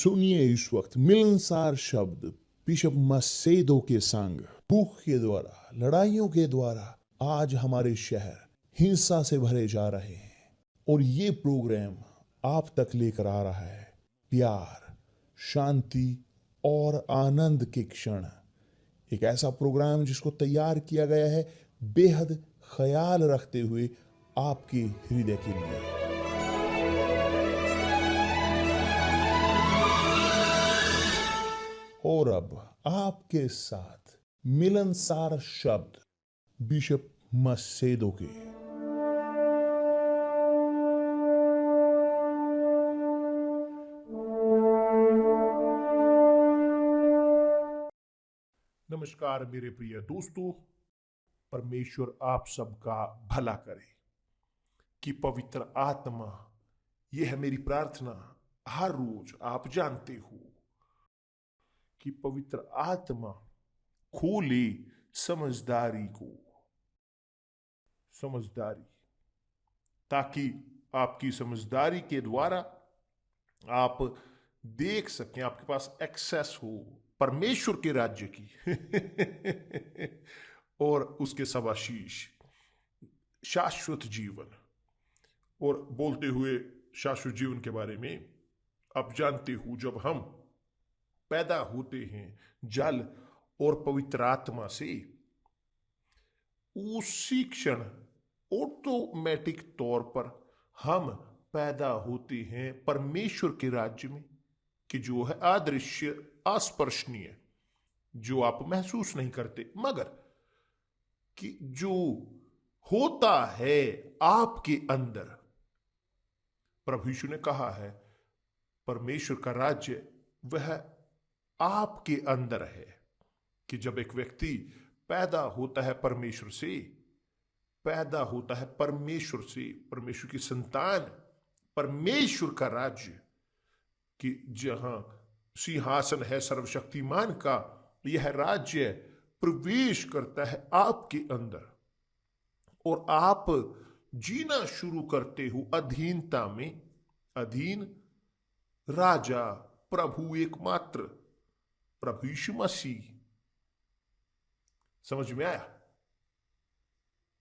सुनिए इस वक्त मिलनसार शब्द बिशप मसेदो के संग। भूख के द्वारा, लड़ाइयों के द्वारा आज हमारे शहर हिंसा से भरे जा रहे हैं, और ये प्रोग्राम आप तक लेकर आ रहा है प्यार, शांति और आनंद के क्षण। एक ऐसा प्रोग्राम जिसको तैयार किया गया है बेहद ख्याल रखते हुए आपके हृदय के लिए। और अब आपके साथ मिलनसार शब्द बिशप मसेदो के। नमस्कार मेरे प्रिय दोस्तों, परमेश्वर आप सबका भला करे कि पवित्र आत्मा, यह है मेरी प्रार्थना हर रोज। आप जानते हो कि पवित्र आत्मा खोले समझदारी को, ताकि आपकी समझदारी के द्वारा आप देख सकें, आपके पास एक्सेस हो परमेश्वर के राज्य की और उसके सवाशीष शाश्वत जीवन। और बोलते हुए शाश्वत जीवन के बारे में, आप जानते हो जब हम पैदा होते हैं जल और पवित्र आत्मा से, उसी क्षण ऑटोमेटिक तौर पर हम पैदा होते हैं परमेश्वर के राज्य में, कि जो है अदृश्य, अस्पर्शनीय, जो आप महसूस नहीं करते, मगर कि जो होता है आपके अंदर। प्रभु यीशु ने कहा है परमेश्वर का राज्य वह आपके अंदर है, कि जब एक व्यक्ति पैदा होता है परमेश्वर से, पैदा होता है परमेश्वर से, परमेश्वर की संतान, परमेश्वर का राज्य, कि जहां सिंहासन है सर्वशक्तिमान का, यह राज्य प्रवेश करता है आपके अंदर और आप जीना शुरू करते हो अधीनता में, अधीन राजा प्रभु एकमात्र प्रभु यीशु मसीह। समझ में आया?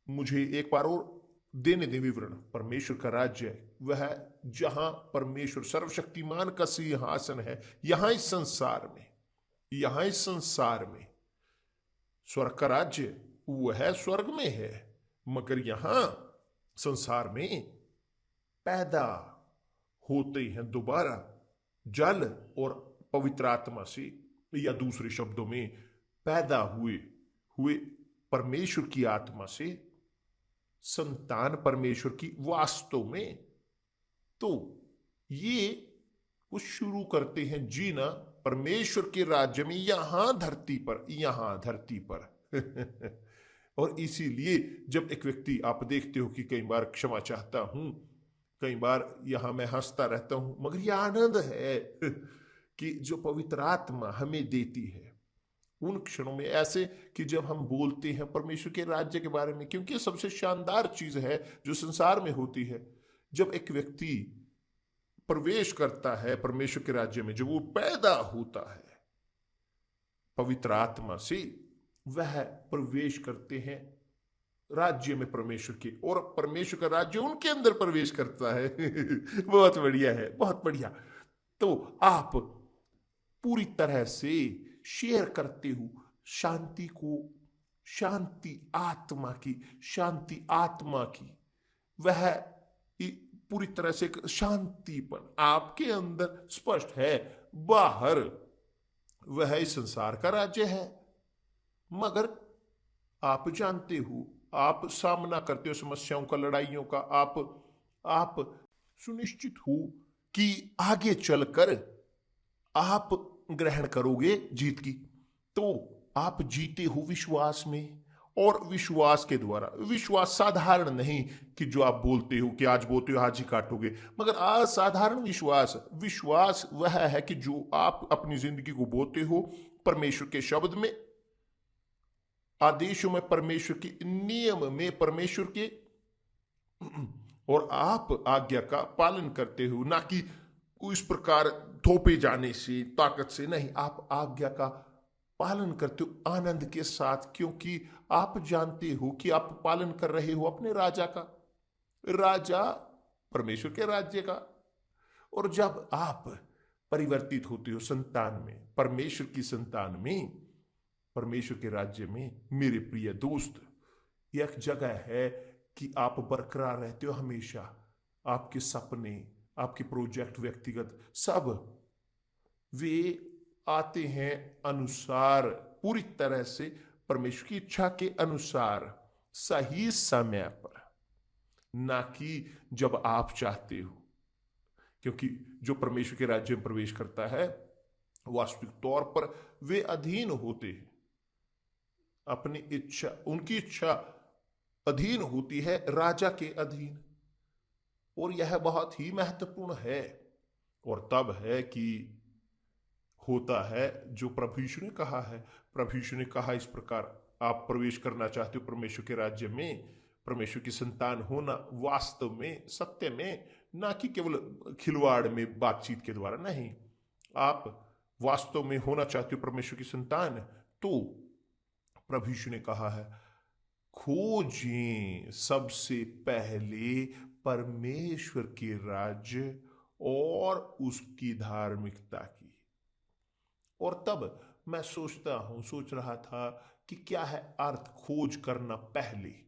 मुझे एक बार और देने दे विवरण। परमेश्वर का राज्य वह जहां परमेश्वर सर्वशक्तिमान का सिंहासन है, यहां इस संसार में स्वर्ग का राज्य वह है, स्वर्ग में है, मगर यहां संसार में पैदा होते हैं दोबारा जल और पवित्र आत्मा से, या दूसरे शब्दों में पैदा हुए परमेश्वर की आत्मा से, संतान परमेश्वर की वास्तव में। तो ये वो शुरू करते हैं जीना परमेश्वर के राज्य में, यहां धरती पर और इसीलिए जब एक व्यक्ति, आप देखते हो कि कई बार क्षमा चाहता हूं, कई बार यहां मैं हंसता रहता हूं, मगर यह आनंद है कि जो पवित्र आत्मा हमें देती है उन क्षणों में, ऐसे कि जब हम बोलते हैं परमेश्वर के राज्य के बारे में, क्योंकि सबसे शानदार चीज है जो संसार में होती है। जब एक व्यक्ति प्रवेश करता है परमेश्वर के राज्य में, जब वो पैदा होता है पवित्र आत्मा से, वह प्रवेश करते हैं राज्य में परमेश्वर के, और परमेश्वर का राज्य उनके अंदर प्रवेश करता है बहुत बढ़िया है, बहुत बढ़िया। तो आप पूरी तरह से शेयर करते हो शांति को, शांति आत्मा की, वह पूरी तरह से शांतिपन आपके अंदर स्पष्ट है। बाहर वह इस संसार का राज्य है, मगर आप जानते हो, आप सामना करते हो समस्याओं का, लड़ाइयों का, आप सुनिश्चित हो कि आगे चलकर आप ग्रहण करोगे जीत की। तो आप जीते हो विश्वास में, और विश्वास के द्वारा, विश्वास साधारण नहीं कि जो आप बोलते हो कि आज बोलते हो आज ही काटोगे, मगर असाधारण विश्वास वह है कि जो आप अपनी जिंदगी को बोलते हो परमेश्वर के शब्द में, आदेशों में, परमेश्वर के नियम में, परमेश्वर के, और आप आज्ञा का पालन करते हो, ना कि इस प्रकार थोपे जाने से, ताकत से नहीं। आप आज्ञा का पालन करते हो आनंद के साथ, क्योंकि आप जानते हो कि आप पालन कर रहे हो अपने राजा का, राजा परमेश्वर के राज्य का। और जब आप परिवर्तित होते हो संतान में, परमेश्वर की संतान में, परमेश्वर के राज्य में, मेरे प्रिय दोस्त, एक जगह है कि आप बरकरार रहते हो हमेशा। आपके सपने, आपके प्रोजेक्ट, व्यक्तिगत सब वे आते हैं अनुसार, पूरी तरह से परमेश्वर की इच्छा के अनुसार, सही समय पर, ना कि जब आप चाहते हो। क्योंकि जो परमेश्वर के राज्य में प्रवेश करता है, वास्तविक तौर पर वे अधीन होते हैं अपनी इच्छा, उनकी इच्छा अधीन होती है राजा के अधीन। और यह बहुत ही महत्वपूर्ण है। और तब है कि होता है जो प्रभु यीशु ने कहा है। प्रभु यीशु ने कहा इस प्रकार, आप प्रवेश करना चाहते हो परमेश्वर के राज्य में, परमेश्वर की संतान होना वास्तव में, सत्य में, ना कि केवल खिलवाड़ में बातचीत के द्वारा नहीं। आप वास्तव में होना चाहते हो परमेश्वर की संतान, तो प्रभु यीशु ने कहा है, खोजें सबसे पहले परमेश्वर के राज्य और उसकी धार्मिकता की। और तब मैं सोच रहा था कि क्या है अर्थ खोज करना पहले।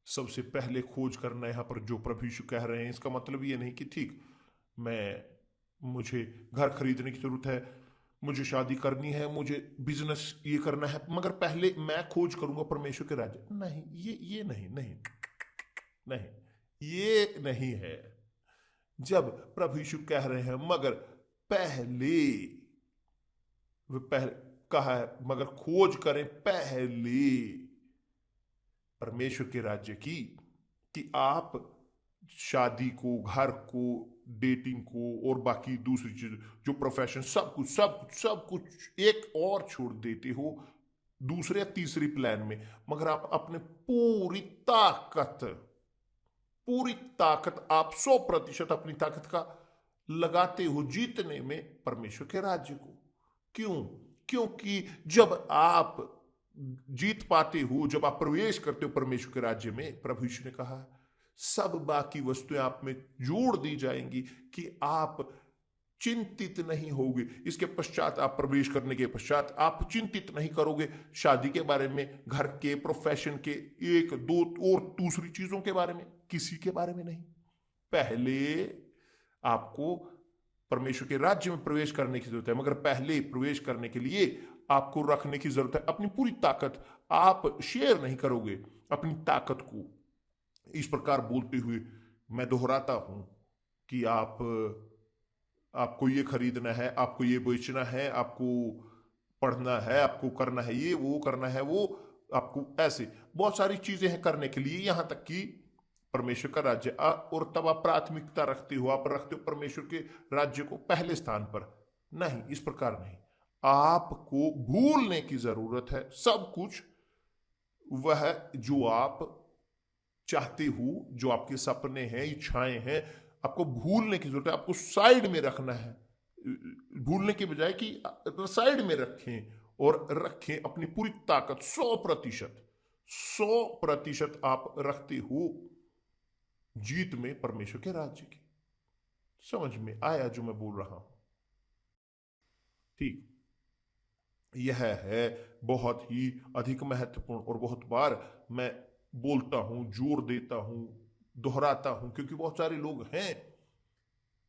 सबसे पहले खोज करना, यहां पर जो प्रभु यीशु कह रहे हैं, इसका मतलब ये नहीं कि ठीक मुझे घर खरीदने की जरूरत है, मुझे शादी करनी है, मुझे बिजनेस ये करना है, मगर पहले मैं खोज करूंगा परमेश्वर के राज्य। नहीं, ये नहीं नहीं नहीं, ये नहीं है। जब प्रभु यीशु कह रहे हैं मगर पहले, वे पहले कहा है, मगर खोज करें पहले परमेश्वर के राज्य की, कि आप शादी को, घर को, डेटिंग को और बाकी दूसरी चीज, जो प्रोफेशन, सब कुछ एक और छोड़ देते हो दूसरे तीसरी प्लान में। मगर आप अपने पूरी ताकत आप 100% अपनी ताकत का लगाते हो जीतने में परमेश्वर के राज्य को। क्यों? क्योंकि जब आप जीत पाते हो, जब आप प्रवेश करते हो परमेश्वर के राज्य में, प्रभु यीशु ने कहा सब बाकी वस्तुएं आप में जोड़ दी जाएंगी, कि आप चिंतित नहीं होगे। इसके पश्चात, आप प्रवेश करने के पश्चात आप चिंतित नहीं करोगे शादी के बारे में, घर के, प्रोफेशन के, एक दो और दूसरी चीजों के बारे में, किसी के बारे में नहीं। पहले आपको परमेश्वर के राज्य में प्रवेश करने की जरूरत है, मगर पहले प्रवेश करने के लिए आपको रखने की जरूरत है अपनी पूरी ताकत। आप शेयर नहीं करोगे अपनी ताकत को। इस प्रकार बोलते हुए मैं दोहराता हूं कि आपको ये खरीदना है, आपको ये बेचना है, आपको पढ़ना है, आपको करना है ये, वो करना है वो, आपको ऐसे बहुत सारी चीजें हैं करने के लिए, यहां तक कि परमेश्वर का राज्य। और तब आप प्राथमिकता रखते हो, आप रखते हो परमेश्वर के राज्य को पहले स्थान पर। नहीं, इस प्रकार नहीं। आपको भूलने की जरूरत है सब कुछ, वह जो आप चाहते हो, जो आपके सपने हैं, इच्छाएं हैं, आपको भूलने की जरूरत है। आपको साइड में रखना है, भूलने के बजाय कि साइड में रखें, और रखें अपनी पूरी ताकत 100% आप रखते हो जीत में परमेश्वर के राज्य की। समझ में आया जो मैं बोल रहा हूं? ठीक, यह है बहुत ही अधिक महत्वपूर्ण, और बहुत बार मैं बोलता हूं, जोर देता हूं, दोहराता हूं, क्योंकि बहुत सारे लोग हैं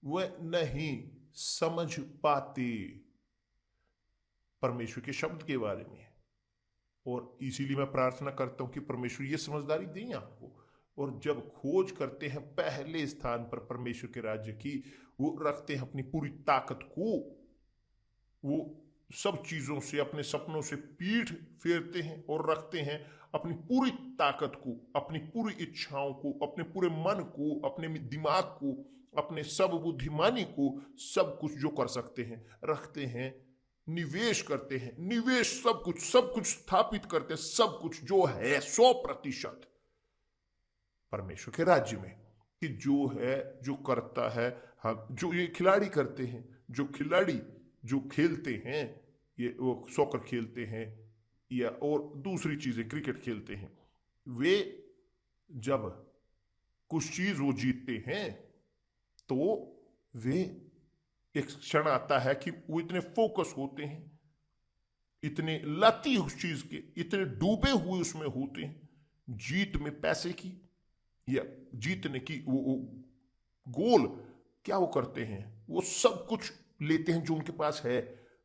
वह नहीं समझ पाते परमेश्वर के शब्द के बारे में। और इसीलिए मैं प्रार्थना करता हूं कि परमेश्वर ये समझदारी दें आपको। और जब खोज करते हैं पहले स्थान पर परमेश्वर के राज्य की, वो रखते हैं अपनी पूरी ताकत को, वो सब चीजों से, अपने सपनों से पीठ फेरते हैं और रखते हैं अपनी पूरी ताकत को, अपनी पूरी इच्छाओं को, अपने पूरे मन को, अपने दिमाग को, अपने सब बुद्धिमानी को, सब कुछ जो कर सकते हैं रखते हैं, निवेश करते हैं, निवेश सब कुछ स्थापित करते हैं, सब कुछ जो है 100% परमेश्वर के राज्य में। कि जो है, जो करता है, हाँ, जो ये खिलाड़ी करते हैं, जो खिलाड़ी जो खेलते हैं, ये वो सॉकर खेलते हैं या और दूसरी चीजें क्रिकेट खेलते हैं, वे जब कुछ चीज वो जीतते हैं तो वे एक क्षण आता है कि वो इतने फोकस होते हैं, इतने लाती उस चीज के, इतने डूबे हुए उसमें होते हैं, जीत में पैसे की या जीतने की वो गोल क्या वो करते हैं, वो सब कुछ लेते हैं जो उनके पास है,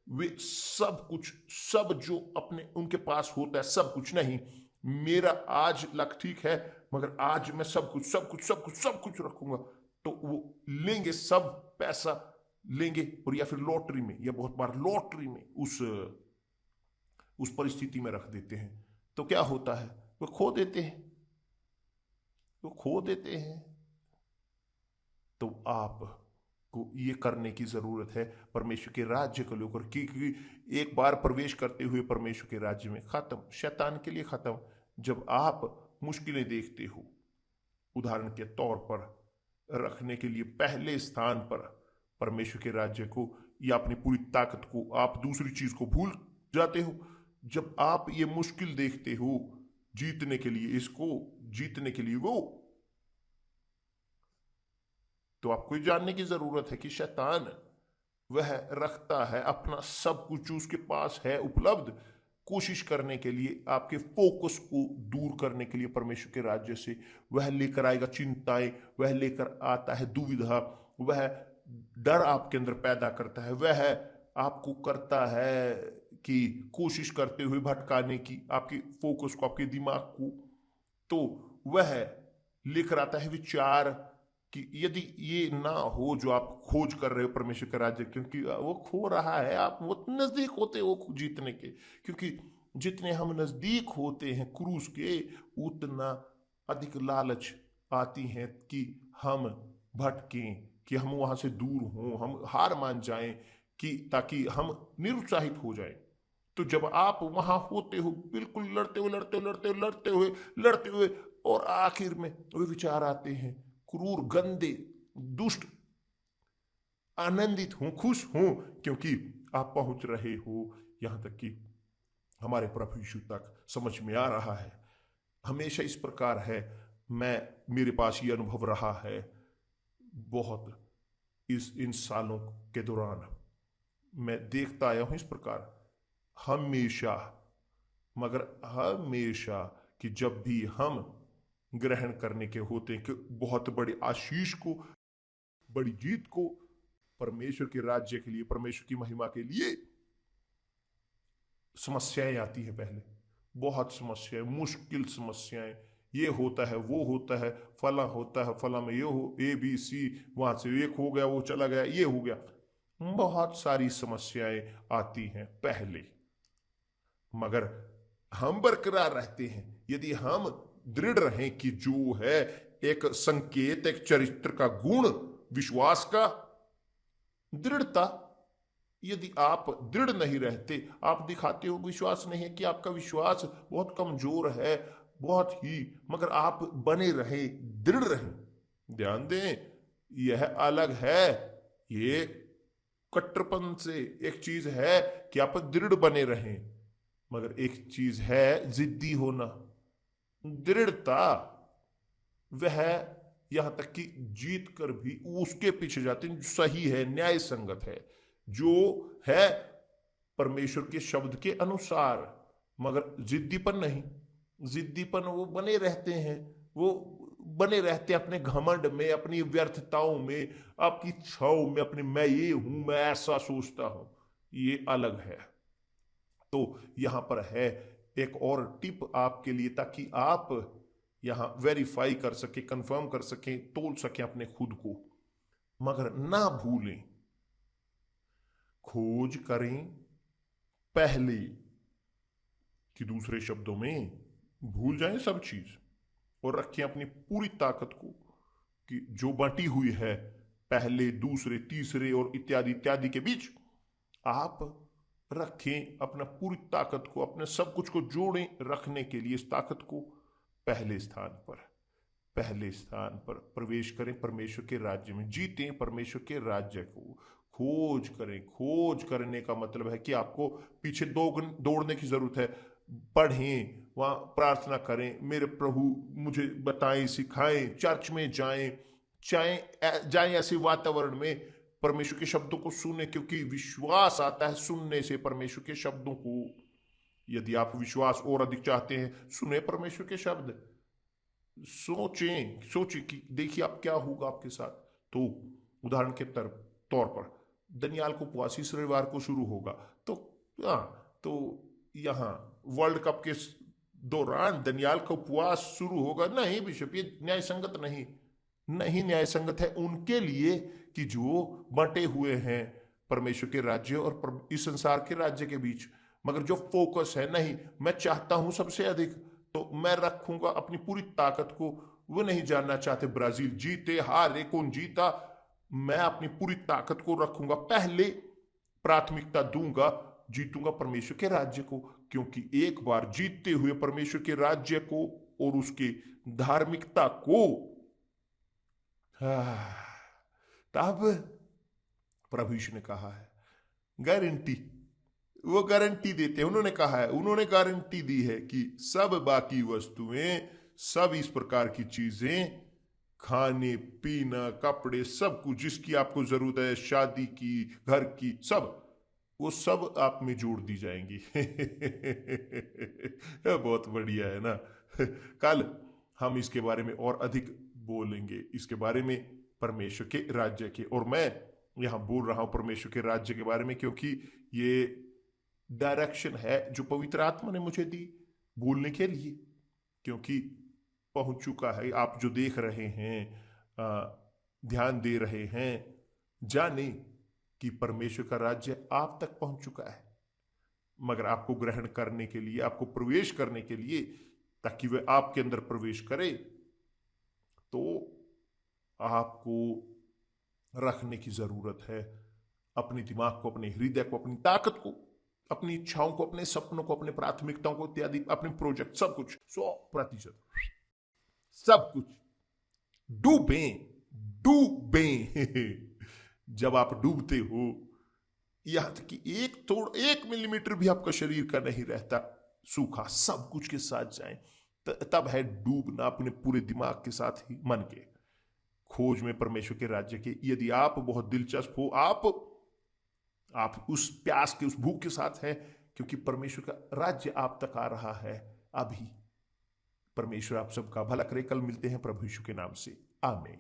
वे सब कुछ, सब जो अपने उनके पास होता है, सब कुछ नहीं, मेरा आज लक ठीक है मगर आज मैं सब कुछ सब कुछ सब कुछ सब कुछ रखूंगा, तो वो लेंगे, सब पैसा लेंगे और या फिर लॉटरी में, या बहुत बार लॉटरी में उस परिस्थिति में रख देते हैं। तो क्या होता है, वो खो देते हैं, वो खो देते हैं। तो आप को ये करने की जरूरत है परमेश्वर के राज्य को लेकर, क्योंकि एक बार प्रवेश करते हुए परमेश्वर के राज्य में खत्म, शैतान के लिए खत्म। जब आप मुश्किलें देखते हो, उदाहरण के तौर पर रखने के लिए पहले स्थान पर परमेश्वर के राज्य को या अपनी पूरी ताकत को, आप दूसरी चीज को भूल जाते हो। जब आप ये मुश्किल देखते हो जीतने के लिए, इसको जीतने के लिए वो, तो आपको जानने की जरूरत है कि शैतान वह रखता है अपना सब कुछ जो उसके पास है उपलब्ध, कोशिश करने के लिए, आपके फोकस को दूर करने के लिए परमेश्वर के राज्य से। वह लेकर आएगा चिंताएं, वह लेकर आता है दुविधा, वह डर आपके अंदर पैदा करता है, वह आपको करता है कि कोशिश करते हुए भटकाने की आपकी फोकस को, आपके दिमाग को। तो वह लेकर आता है विचार कि यदि ये ना हो जो आप खोज कर रहे हो परमेश्वर का राज्य, क्योंकि वो खो रहा है, आप वो नजदीक होते हो जीतने के, क्योंकि जितने हम नजदीक होते हैं क्रूस के, उतना अधिक लालच आती है कि हम भटकें, कि हम वहां से दूर हों, हम हार मान जाएं, कि ताकि हम निरुत्साहित हो जाएं। तो जब आप वहां होते हो बिल्कुल लड़ते हुए लड़ते हुए लड़ते हुए लड़ते हुए लड़ते हुए, और आखिर में वे विचार आते हैं क्रूर, गंदे, दुष्ट, आनंदित हूं, खुश हूं, क्योंकि आप पहुंच रहे हो यहां तक कि हमारे प्रभु यीशु तक समझ में आ रहा है। हमेशा इस प्रकार है, मेरे पास ये अनुभव रहा है बहुत, इन सालों के दौरान मैं देखता आया हूं इस प्रकार, हमेशा, मगर हमेशा, कि जब भी हम ग्रहण करने के होते हैं कि बहुत बड़ी आशीष को, बड़ी जीत को, परमेश्वर के राज्य के लिए, परमेश्वर की महिमा के लिए, समस्याएं आती है पहले, बहुत समस्याएं, मुश्किल समस्याएं, ये होता है, वो होता है, फला होता है, फला में ये हो, ABC, वहां से एक हो गया, वो चला गया, ये हो गया, बहुत सारी समस्याएं आती हैं पहले। मगर हम बरकरार रहते हैं यदि हम दृढ़ रहें कि जो है एक संकेत, एक चरित्र का गुण, विश्वास का, दृढ़ता। यदि आप दृढ़ नहीं रहते, आप दिखाते हो विश्वास नहीं है, कि आपका विश्वास बहुत कमजोर है, बहुत ही, मगर आप बने रहे, दृढ़ रहे। ध्यान दें, यह अलग है, ये कट्टरपन से एक चीज है कि आप दृढ़ बने रहें, मगर एक चीज है जिद्दी होना, दृढ़ता। वह यहां तक कि जीत कर भी उसके पीछे जाते हैं जो सही है, न्याय संगत है, जो है परमेश्वर के शब्द के अनुसार, मगर जिद्दीपन नहीं। जिद्दीपन वो बने रहते हैं, वो बने रहते हैं अपने घमंड में, अपनी व्यर्थताओं में, आपकी इच्छाओं में, अपने मैं ये हूं, मैं ऐसा सोचता हूं, ये अलग है। तो यहां पर है एक और टिप आपके लिए, ताकि आप यहां वेरीफाई कर सके, कंफर्म कर सकें, तोल सकें अपने खुद को। मगर ना भूलें, खोज करें पहले, कि दूसरे शब्दों में भूल जाएं सब चीज और रखें अपनी पूरी ताकत को, कि जो बटी हुई है पहले, दूसरे, तीसरे और इत्यादि इत्यादि के बीच, आप रखें अपना पूरी ताकत को, अपने सब कुछ को जोड़ें रखने के लिए इस ताकत को पहले स्थान पर। पहले स्थान पर प्रवेश करें परमेश्वर के राज्य में, जीतें परमेश्वर के राज्य को, खोज करें। खोज करने का मतलब है कि आपको पीछे दौड़ने की जरूरत है। पढ़ें, वहाँ प्रार्थना करें, मेरे प्रभु मुझे बताएं, सिखाएं, चर्च में जाएं, जाएं ऐसे वातावरण में, परमेश्वर के शब्दों को सुने, क्योंकि विश्वास आता है सुनने से परमेश्वर के शब्दों को। यदि आप विश्वास और अधिक चाहते हैं, सुने परमेश्वर के शब्द, सोचें कि देखिए आप क्या होगा आपके साथ। तो उदाहरण के तौर पर दनियाल को उपवास इस रविवार को शुरू होगा, तो तो यहाँ वर्ल्ड कप के दौरान दनियाल का उपवास शुरू होगा? नहीं बिशप, ये न्याय संगत नहीं। नहीं न्याय संगत है उनके लिए कि जो बंटे हुए हैं परमेश्वर के राज्य और इस संसार के राज्य के बीच। मगर जो फोकस है, नहीं मैं चाहता हूं सबसे अधिक, तो मैं रखूंगा अपनी पूरी ताकत को। वो नहीं जानना चाहते ब्राजील जीते हारे, कौन जीता, मैं अपनी पूरी ताकत को रखूंगा, पहले प्राथमिकता दूंगा, जीतूंगा परमेश्वर के राज्य को। क्योंकि एक बार जीतते हुए परमेश्वर के राज्य को और उसके धार्मिकता को, तब प्रभु यीशु ने कहा है गारंटी, वो गारंटी देते हैं। उन्होंने कहा है, उन्होंने गारंटी दी है कि सब बाकी वस्तुएं, सब इस प्रकार की चीजें, खाने पीना कपड़े, सब कुछ जिसकी आपको जरूरत है, शादी की, घर की, सब, वो सब आप में जोड़ दी जाएंगी। बहुत बढ़िया है ना। कल हम इसके बारे में और अधिक बोलेंगे, इसके बारे में, परमेश्वर के राज्य के। और मैं यहां बोल रहा हूं परमेश्वर के राज्य के बारे में क्योंकि ये डायरेक्शन है जो पवित्र आत्मा ने मुझे दी बोलने के लिए। क्योंकि पहुंच चुका है, आप जो देख रहे हैं, ध्यान दे रहे हैं, जाने कि परमेश्वर का राज्य आप तक पहुंच चुका है। मगर आपको ग्रहण करने के लिए, आपको प्रवेश करने के लिए, ताकि वह आपके अंदर प्रवेश करे, तो आपको रखने की जरूरत है अपने दिमाग को, अपने हृदय को, अपनी ताकत को, अपनी इच्छाओं को, अपने सपनों को, अपने प्राथमिकताओं को इत्यादि, अपने प्रोजेक्ट, सब कुछ 100% सब कुछ डूबें, डूबें। जब आप डूबते हो, यहां तक कि 1 मिलीमीटर भी आपका शरीर का नहीं रहता सूखा, सब कुछ के साथ जाएं, तब है डूबना अपने पूरे दिमाग के साथ ही, मन के खोज में परमेश्वर के राज्य के। यदि आप बहुत दिलचस्प हो, आप उस प्यास के, उस भूख के साथ हैं, क्योंकि परमेश्वर का राज्य आप तक आ रहा है अभी। परमेश्वर आप सबका भला करे। कल मिलते हैं प्रभु यीशु के नाम से, आमीन।